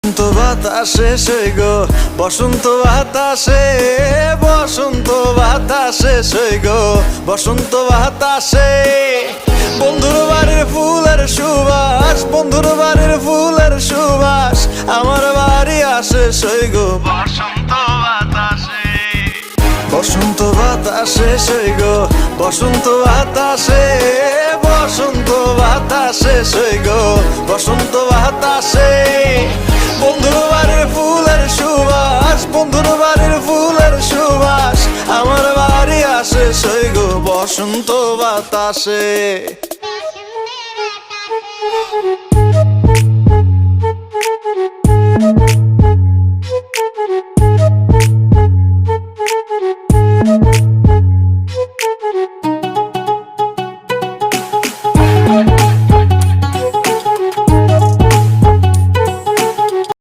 বসন্ত বাতাসে সইগো বসন্ত বাতাসে বসন্ত বাতাসে সইগো বসন্ত বাতাসে বন্ধুর বাড়ির ফুলের সুবাস বন্ধুর বাড়ির ফুলের সুবাস আমার বাড়ি আসে সইগো বসন্ত বাতাসে বসন্ত বাতাসে সইগো বসন্ত বাতাসে বসন্ত বাতাসে সইগো বসন্ত বাতাসে বন্ধুর বাড়ির ফুলের সুবাস বন্ধুর বাড়ির ফুলের সুবাস আমার বাড়ি আসে সইগো বসন্ত বাতাসে।